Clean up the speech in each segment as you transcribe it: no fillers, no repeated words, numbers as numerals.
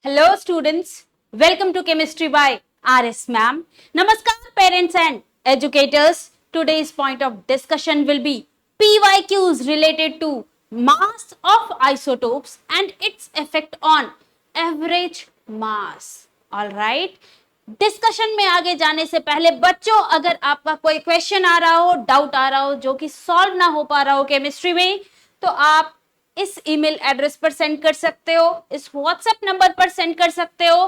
Hello students, welcome to Chemistry by RS Ma'am. Namaskar parents and educators. Today's point of discussion will be PYQs related to mass of isotopes and its effect on average mass. Alright. Discussion में आगे जाने से पहले बच्चों, अगर आपका कोई question आ रहा हो, डाउट आ रहा हो जो कि सॉल्व ना हो पा रहा हो केमिस्ट्री में, तो आप इस ईमेल एड्रेस पर सेंड कर सकते हो, इस व्हाट्सएप नंबर पर सेंड कर सकते हो।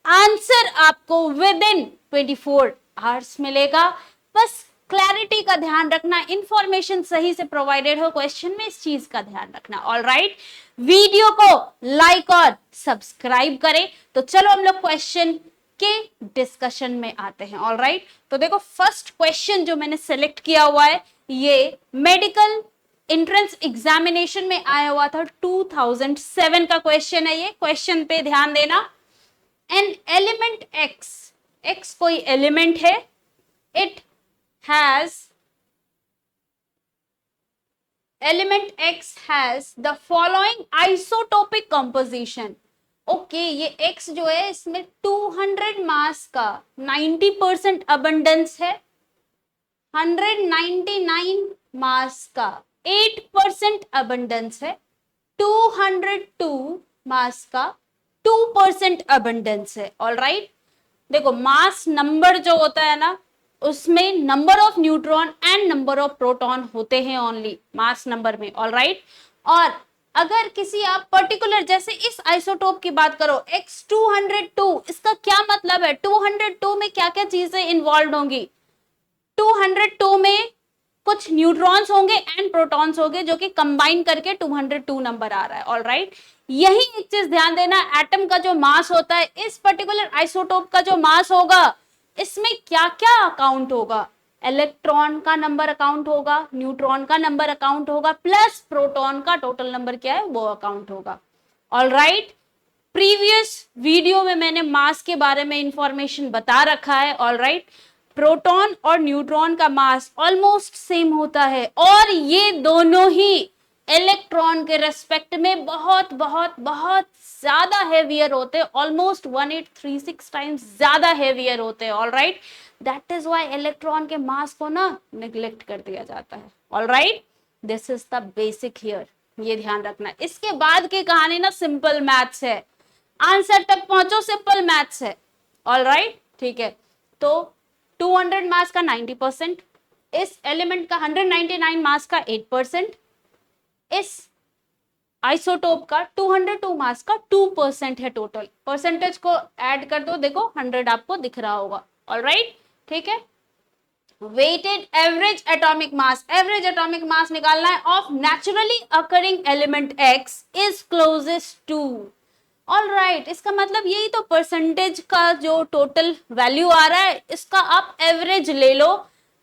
आंसर आपको विद इन 24 आवर्स मिलेगा। बस क्लैरिटी का ध्यान रखना, इंफॉर्मेशन सही से प्रोवाइडेड हो क्वेश्चन में, इस चीज का ध्यान रखना। ऑल राइट, वीडियो को लाइक और सब्सक्राइब करें। तो चलो हम लोग क्वेश्चन के डिस्कशन में आते हैं। ऑल राइट, तो देखो फर्स्ट क्वेश्चन जो मैंने सेलेक्ट किया हुआ है, ये मेडिकल एंट्रेंस एग्जामिनेशन में आया हुआ था, 2007 का क्वेश्चन है। ये क्वेश्चन पे ध्यान देना। एन एलिमेंट एक्स, एक्स कोई एलिमेंट है, it has, element x has the following isotopic composition. Okay, ये एक्स जो है इसमें 200 मास का 90% अबंडेंस है, 199 मास का 8% अबंडेंस है, 202 मास का 2% अबंडेंस है। ऑल राइट, देखो मास नंबर जो होता है ना, उसमें number of neutron and number of proton होते हैं ओनली मास नंबर में। ऑल राइट, और अगर किसी आप पर्टिकुलर, जैसे इस आइसोटोप की बात करो X202, इसका क्या मतलब है? 202 में क्या क्या चीजें इन्वॉल्व होंगी? 202 में कुछ न्यूट्रॉन्स होंगे एंड प्रोटॉन्स होंगे, जो कि कंबाइन करके 202 नंबर आ रहा है। ऑल राइट, यही एक चीज ध्यान देना, एटम का जो मास होता है, इस पर्टिकुलर आइसोटोप का जो मास होगा, इसमें क्या क्या अकाउंट होगा? इलेक्ट्रॉन का नंबर अकाउंट होगा, न्यूट्रॉन का नंबर अकाउंट होगा, प्लस प्रोटॉन का टोटल नंबर क्या है वो अकाउंट होगा। ऑल राइट, प्रीवियस वीडियो में मैंने मास के बारे में इंफॉर्मेशन बता रखा है। ऑल राइट, प्रोटॉन और न्यूट्रॉन का मास ऑलमोस्ट सेम होता है, और ये दोनों ही इलेक्ट्रॉन के रेस्पेक्ट में बहुत बहुत बहुत ज्यादा हेवियर होते हैं, ऑलमोस्ट 1836 टाइम्स ज्यादा हेवियर होते हैं। All right, that is why electron के मास को ना निग्लेक्ट कर दिया जाता है। All right, this is the basic here, ये ध्यान रखना। इसके बाद की कहानी ना सिंपल मैथ्स है, आंसर तक पहुंचो, सिंपल मैथ्स है। ऑल राइट, ठीक है। तो 200 मास का 90%, इस एलिमेंट का 199 मास का 8%, इस आइसोटोप का 202 मास का 2% है। टोटल परसेंटेज को ऐड कर दो, देखो 100 आपको दिख रहा होगा। ऑल राइट, ठीक है। Weighted average atomic mass, average atomic mass निकालना है of naturally occurring element x is closest to. All right, इसका मतलब यही तो, परसेंटेज का जो टोटल वैल्यू आ रहा है, इसका आप एवरेज ले लो,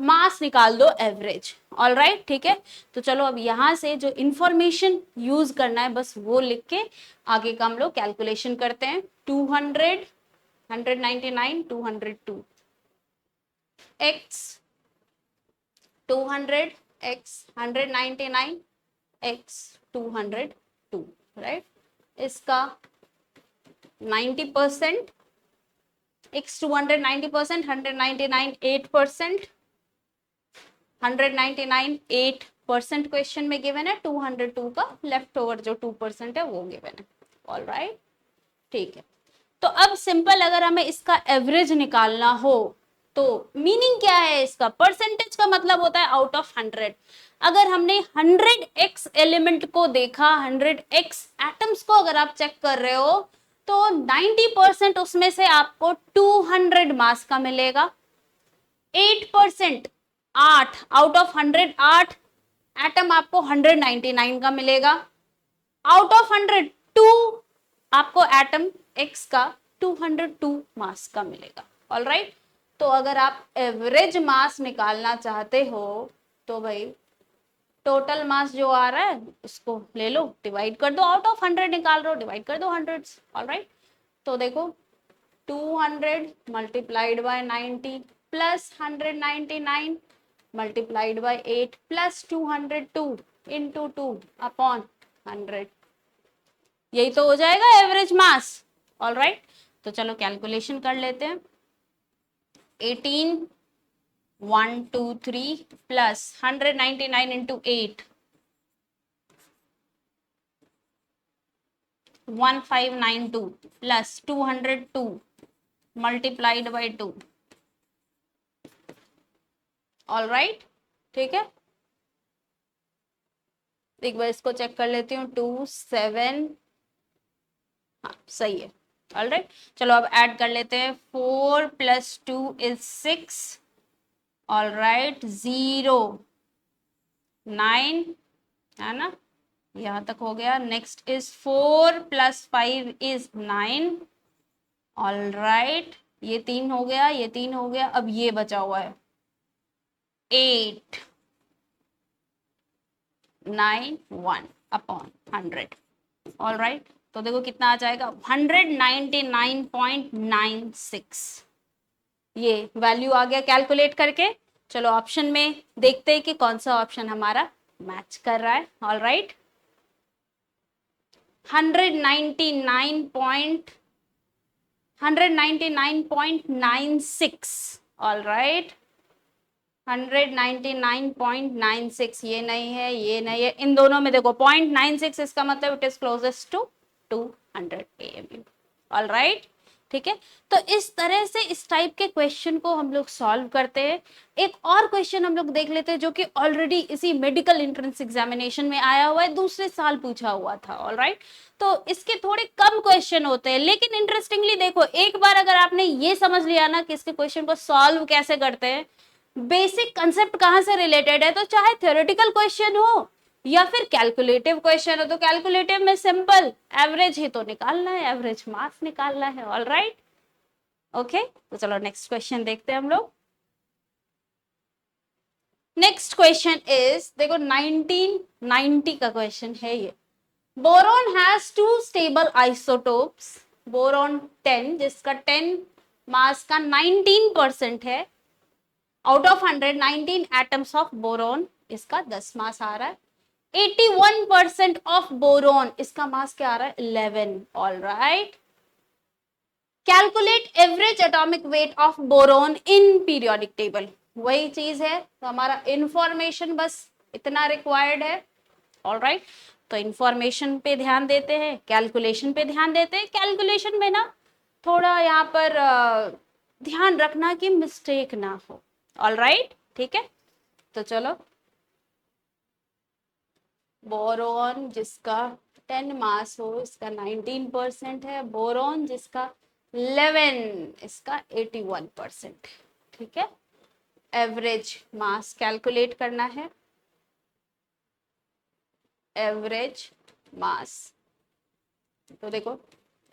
मास निकाल दो एवरेज। ऑल राइट, ठीक है। तो चलो अब यहां से जो इंफॉर्मेशन यूज करना है बस वो लिख के आगे का हम लोग कैलकुलेशन करते हैं। 200, 199, 202, x 200, x 199, x 202, राइट। इसका 90%, x 200 90%, 199 8%, 199 8% क्वेश्चन में गिवन है, 202 का लेफ्ट ओवर जो 2% है वो गिवन है। ऑल राइट, ठीक है। तो अब सिंपल, अगर हमें इसका एवरेज निकालना हो तो मीनिंग क्या है इसका? परसेंटेज का मतलब होता है आउट ऑफ 100। अगर हमने 100x एलिमेंट को देखा, 100x एटम्स को अगर आप चेक कर रहे हो, तो 90% उसमें से आपको 200 मास का मिलेगा, 8% 8 आउट ऑफ 100, 8 एटम आपको 199 का मिलेगा, आउट ऑफ 100 2 आपको एटम एक्स का 202 मास का मिलेगा। ऑल राइट, तो अगर आप एवरेज मास निकालना चाहते हो तो भाई टोटल मास जो आ रहा है उसको ले लो, डिवाइड कर दो, आउट ऑफ 100 निकाल रहे हो, डिवाइड कर दो 100। ऑल राइट, तो देखो 200 multiplied by 90 plus 199 multiplied by 8 plus 202 into 2 upon 100, यही तो हो जाएगा एवरेज मास। ऑल राइट, तो चलो कैलकुलेशन कर लेते हैं। 18 1 2 3 plus 199 into 8 1592 plus 202 multiplied by 2। All right, ठीक है, एक बार इसको चेक कर लेती हूँ। 2 7, हाँ सही है। ऑल राइट, चलो अब ऐड कर लेते हैं। 4 प्लस 2 इज 6। ऑल राइट, 0 9 है ना, यहाँ तक हो गया। Next is 4 plus 5 is 9। All right, ये 3 हो गया, ये 3 हो गया। अब ये बचा हुआ है 8 9 1 अपॉन 100। ऑल राइट, तो देखो कितना आ जाएगा 199.96। ये वैल्यू आ गया कैलकुलेट करके। चलो ऑप्शन में देखते हैं कि कौन सा ऑप्शन हमारा मैच कर रहा है। All right, 199.96। ऑल राइट, 199.96, ये नहीं है, ये नहीं है, इन दोनों में देखो 0.96, इसका मतलब it is closest to 200 AMU। All right, ठीक है, तो इस तरह से इस टाइप के क्वेश्चन को हम लोग सॉल्व करते हैं। एक और क्वेश्चन हम लोग देख लेते हैं जो कि ऑलरेडी इसी मेडिकल एंट्रेंस एग्जामिनेशन में आया हुआ है, दूसरे साल पूछा हुआ था। ऑल राइट, तो इसके थोड़े कम क्वेश्चन होते हैं, लेकिन इंटरेस्टिंगली देखो, एक बार अगर आपने ये समझ लिया ना कि इसके क्वेश्चन को सॉल्व कैसे करते हैं, बेसिक कंसेप्ट कहां से रिलेटेड है, तो चाहे थ्योरेटिकल क्वेश्चन हो या फिर कैलकुलेटिव क्वेश्चन हो, तो कैलकुलेटिव में सिंपल एवरेज ही तो निकालना है, एवरेज मास निकालना है। ऑल राइट, ओके, तो चलो नेक्स्ट क्वेश्चन देखते हैं हम लोग। नेक्स्ट क्वेश्चन इज, देखो 1990 का क्वेश्चन है ये। Boron has 2 stable isotopes, boron 10 जिसका 10 मास का 19% है, out of 100 19 atoms of boron, इसका 10 मास आ रहा है। 81% ऑफ बोरॉन, इसका मास क्या आ रहा है 11। All right, calculate average atomic weight of boron in periodic table. वही चीज है, तो हमारा इंफॉर्मेशन बस इतना रिक्वायर्ड है। ऑल राइट, तो इंफॉर्मेशन पे ध्यान देते हैं, कैलकुलेशन पे ध्यान देते हैं। कैलकुलेशन में ना थोड़ा यहाँ पर ध्यान रखना कि मिस्टेक ना हो। ऑल राइट, ठीक है, तो चलो, बोरॉन जिसका 10 मास हो, इसका 19% है। बोरॉन जिसका 11, इसका 81%। ठीक है, एवरेज मास कैलकुलेट करना है, एवरेज मास। तो देखो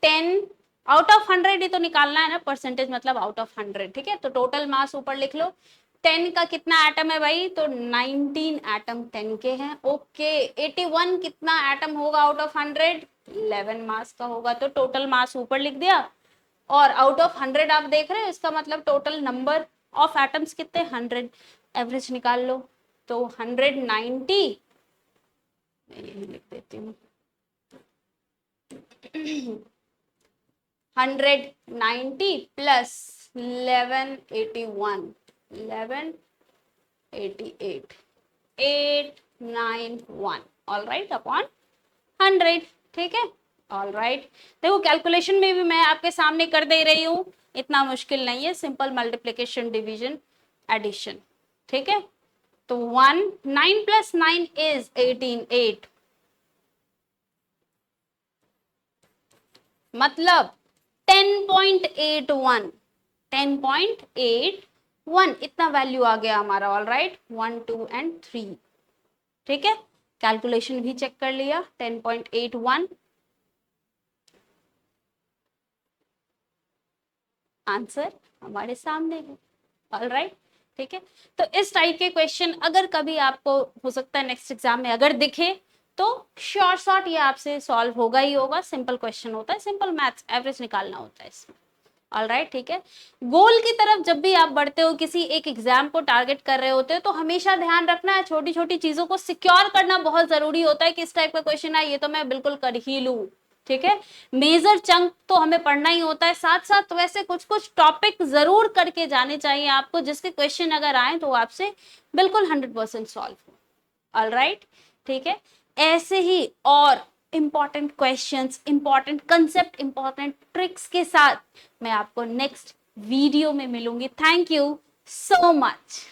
10 आउट ऑफ 100 ही तो निकालना है ना, परसेंटेज मतलब आउट ऑफ 100। ठीक है, तो टोटल मास ऊपर लिख लो। 10 का कितना एटम है भाई, तो 19 एटम 10 के हैं। ओके, 81 कितना एटम होगा आउट ऑफ 100, 11 मास का होगा, तो टोटल मास ऊपर लिख दिया। और आउट ऑफ 100 आप देख रहे हो, इसका मतलब टोटल नंबर ऑफ एटम्स कितने, 100। एवरेज निकाल लो, तो 190, मैं यही लिख देती हूँ 190 प्लस 1181, 1188, 891। All right, upon 100। ठीक है, ऑल राइट, देखो कैलकुलेशन में भी मैं आपके सामने कर दे रही हूँ, इतना मुश्किल नहीं है, सिंपल मल्टीप्लिकेशन डिवीजन एडिशन। ठीक है, तो 1 9 प्लस 9 इज 18 8, मतलब 10.81, 10.81 इतना वैल्यू आ गया हमारा। All right, 1 2 and 3। ठीक है, कैलकुलेशन भी चेक कर लिया, 10.81 आंसर हमारे सामने है। ऑल राइट, ठीक है, तो इस टाइप के क्वेश्चन अगर कभी आपको हो सकता है नेक्स्ट एग्जाम में अगर दिखे, तो श्योर शॉट ये आपसे सॉल्व होगा ही होगा। सिंपल क्वेश्चन होता है, सिंपल मैथ्स, एवरेज निकालना होता है इसमें। ऑल राइट, ठीक है, गोल की तरफ जब भी आप बढ़ते हो, किसी एक एग्जाम को टारगेट कर रहे होते हो, तो हमेशा ध्यान रखना है, छोटी छोटी चीजों को सिक्योर करना बहुत जरूरी होता है कि इस टाइप का क्वेश्चन है, ये तो मैं बिल्कुल कर ही लूं। ठीक है। मेजर चंक तो हमें पढ़ना ही होता है, साथ साथ वैसे कुछ कुछ टॉपिक जरूर करके जाने चाहिए आपको, जिसके क्वेश्चन अगर आए तो आपसे बिल्कुल 100% सॉल्व हो। ऑलराइट, ठीक है। ऐसे ही और important questions, important concept, important tricks के साथ मैं आपको नेक्स्ट वीडियो में मिलूंगी। Thank you so much.